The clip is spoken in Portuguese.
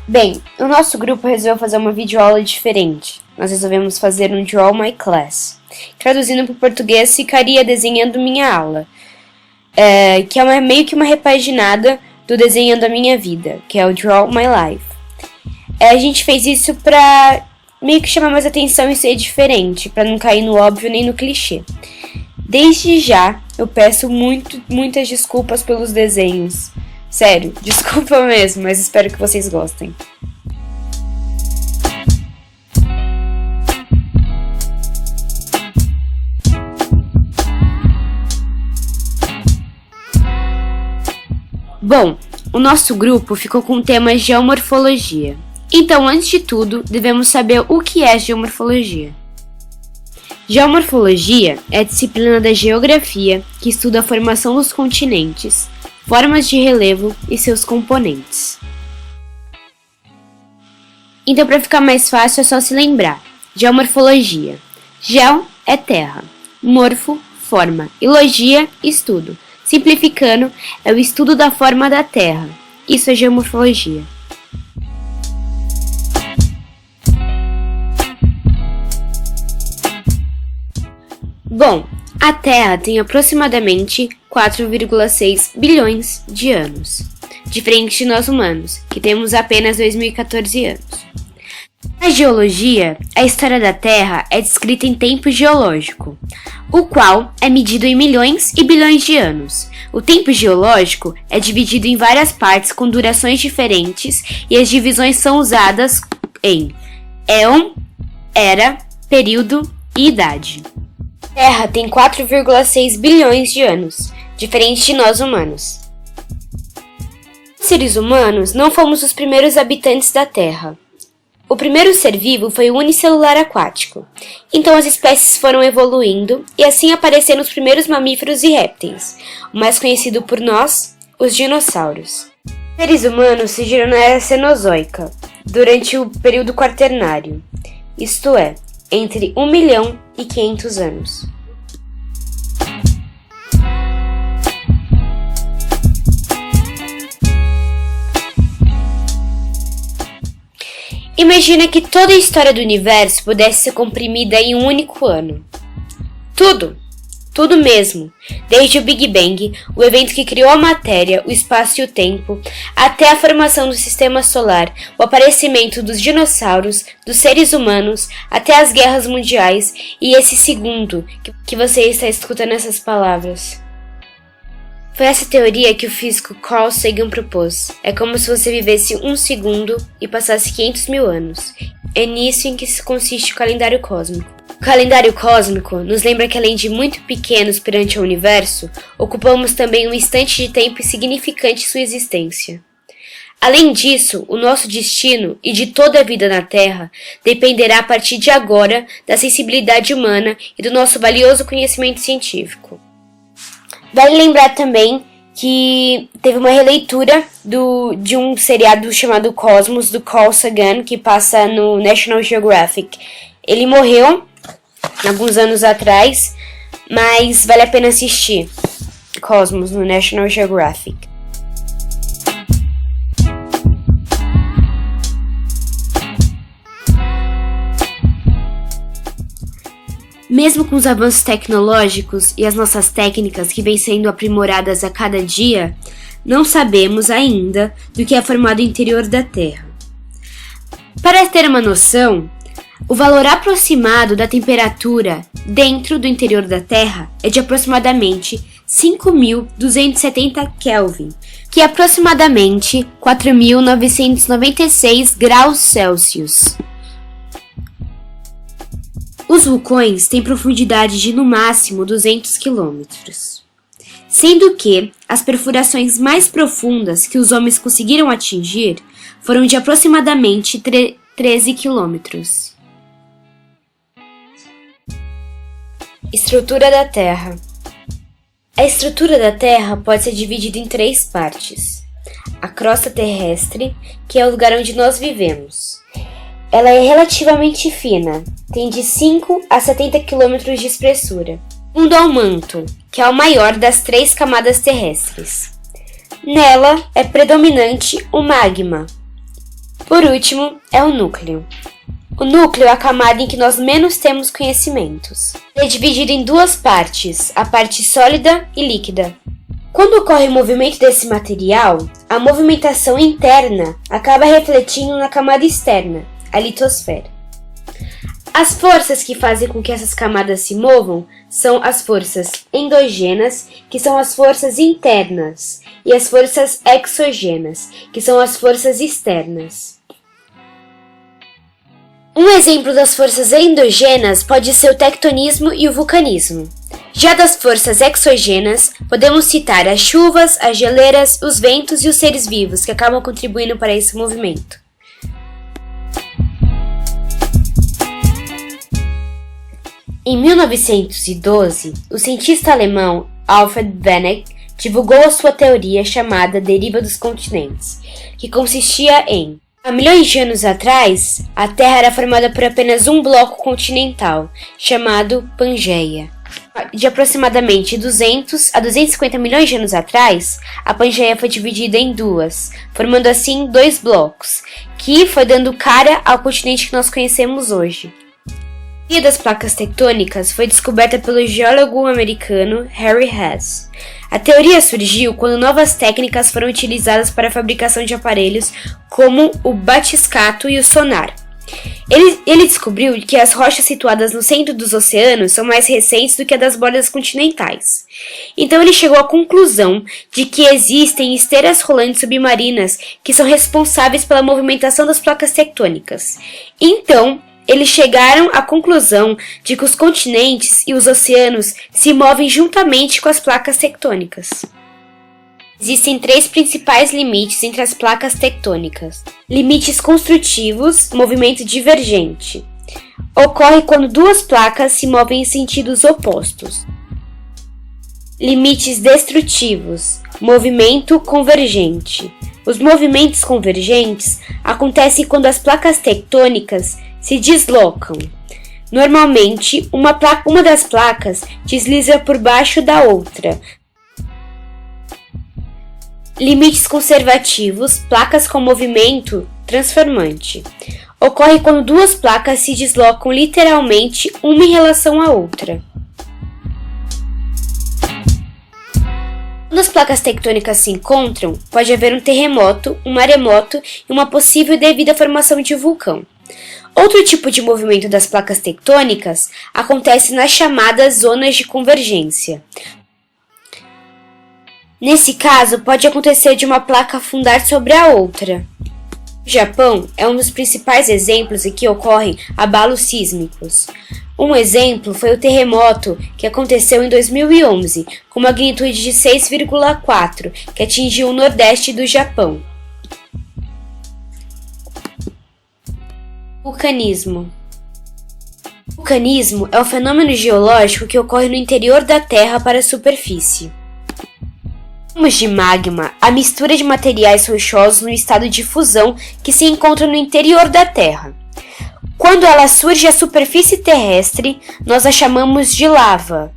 Bem, o nosso grupo resolveu fazer uma videoaula diferente. Nós resolvemos fazer um Draw My Class. Traduzindo para o português, ficaria desenhando minha aula, que é meio que uma repaginada do Desenhando a Minha Vida, que é o Draw My Life. A gente fez isso para meio que chamar mais atenção e ser diferente, para não cair no óbvio nem no clichê. Desde já, eu peço muitas desculpas pelos desenhos. Sério, desculpa mesmo, mas espero que vocês gostem. Bom, o nosso grupo ficou com o tema geomorfologia. Então, antes de tudo, devemos saber o que é geomorfologia. Geomorfologia é a disciplina da geografia que estuda a formação dos continentes, formas de relevo e seus componentes. Então, para ficar mais fácil, é só se lembrar. Geomorfologia. Geo é terra, morfo, forma, e logia, estudo. Simplificando, é o estudo da forma da terra. Isso é geomorfologia. Bom, a Terra tem aproximadamente 4,6 bilhões de anos, diferente de nós humanos, que temos apenas 2014 anos. Na geologia, a história da Terra é descrita em tempo geológico, o qual é medido em milhões e bilhões de anos. O tempo geológico é dividido em várias partes com durações diferentes e as divisões são usadas em éon, era, período e idade. A Terra tem 4,6 bilhões de anos, diferente de nós humanos. Os seres humanos não fomos os primeiros habitantes da Terra. O primeiro ser vivo foi o unicelular aquático. Então as espécies foram evoluindo e assim apareceram os primeiros mamíferos e répteis, o mais conhecido por nós, os dinossauros. Os seres humanos surgiram na Era Cenozoica, durante o período Quaternário, isto é, entre 1 milhão e 500 anos. Imagina que toda a história do universo pudesse ser comprimida em um único ano. Tudo mesmo, desde o Big Bang, o evento que criou a matéria, o espaço e o tempo, até a formação do sistema solar, o aparecimento dos dinossauros, dos seres humanos, até as guerras mundiais e esse segundo que você está escutando essas palavras. Foi essa teoria que o físico Carl Sagan propôs. É como se você vivesse um segundo e passasse 500 mil anos. É nisso em que consiste o calendário cósmico. O calendário cósmico nos lembra que, além de muito pequenos perante o universo, ocupamos também um instante de tempo insignificante em sua existência. Além disso, o nosso destino e de toda a vida na Terra dependerá a partir de agora da sensibilidade humana e do nosso valioso conhecimento científico. Vale lembrar também que teve uma releitura de um seriado chamado Cosmos, do Carl Sagan, que passa no National Geographic. Ele morreu alguns anos atrás, mas vale a pena assistir Cosmos no National Geographic. Mesmo com os avanços tecnológicos e as nossas técnicas que vêm sendo aprimoradas a cada dia, não sabemos ainda do que é formado o interior da Terra. Para ter uma noção, o valor aproximado da temperatura dentro do interior da Terra é de aproximadamente 5.270 Kelvin, que é aproximadamente 4.996 graus Celsius. Os vulcões têm profundidade de no máximo 200 km, sendo que as perfurações mais profundas que os homens conseguiram atingir foram de aproximadamente 13 km. Estrutura da Terra. A estrutura da Terra pode ser dividida em 3 partes. A crosta terrestre, que é o lugar onde nós vivemos. Ela é relativamente fina, tem de 5 a 70 km de espessura. Segundo ao manto, que é o maior das 3 camadas terrestres. Nela é predominante o magma. Por último, é o núcleo. O núcleo é a camada em que nós menos temos conhecimentos. Ele é dividido em duas partes, a parte sólida e líquida. Quando ocorre o movimento desse material, a movimentação interna acaba refletindo na camada externa, a litosfera. As forças que fazem com que essas camadas se movam são as forças endógenas, que são as forças internas, e as forças exógenas, que são as forças externas. Um exemplo das forças endógenas pode ser o tectonismo e o vulcanismo. Já das forças exógenas, podemos citar as chuvas, as geleiras, os ventos e os seres vivos que acabam contribuindo para esse movimento. Em 1912, o cientista alemão Alfred Wegener divulgou a sua teoria chamada deriva dos continentes, que consistia em: há milhões de anos atrás, a Terra era formada por apenas um bloco continental, chamado Pangeia. De aproximadamente 200 a 250 milhões de anos atrás, a Pangeia foi dividida em duas, formando assim dois blocos, que foi dando cara ao continente que nós conhecemos hoje. A teoria das placas tectônicas foi descoberta pelo geólogo americano Harry Hess. A teoria surgiu quando novas técnicas foram utilizadas para a fabricação de aparelhos como o batiscato e o sonar. Ele descobriu que as rochas situadas no centro dos oceanos são mais recentes do que a das bordas continentais. Então ele chegou à conclusão de que existem esteiras rolantes submarinas que são responsáveis pela movimentação das placas tectônicas. Então, eles chegaram à conclusão de que os continentes e os oceanos se movem juntamente com as placas tectônicas. Existem três principais limites entre as placas tectônicas. Limites construtivos, movimento divergente. Ocorre quando duas placas se movem em sentidos opostos. Limites destrutivos, movimento convergente. Os movimentos convergentes acontecem quando as placas tectônicas se deslocam. Normalmente, uma das placas desliza por baixo da outra. Limites conservativos, placas com movimento transformante. Ocorre quando duas placas se deslocam literalmente uma em relação à outra. Quando as placas tectônicas se encontram, pode haver um terremoto, um maremoto e uma possível e devida formação de vulcão. Outro tipo de movimento das placas tectônicas acontece nas chamadas zonas de convergência. Nesse caso, pode acontecer de uma placa afundar sobre a outra. O Japão é um dos principais exemplos em que ocorrem abalos sísmicos. Um exemplo foi o terremoto que aconteceu em 2011, com magnitude de 6,4, que atingiu o nordeste do Japão. Vulcanismo. O vulcanismo é um fenômeno geológico que ocorre no interior da Terra para a superfície. Chamamos de magma a mistura de materiais rochosos no estado de fusão que se encontram no interior da Terra. Quando ela surge à superfície terrestre, nós a chamamos de lava.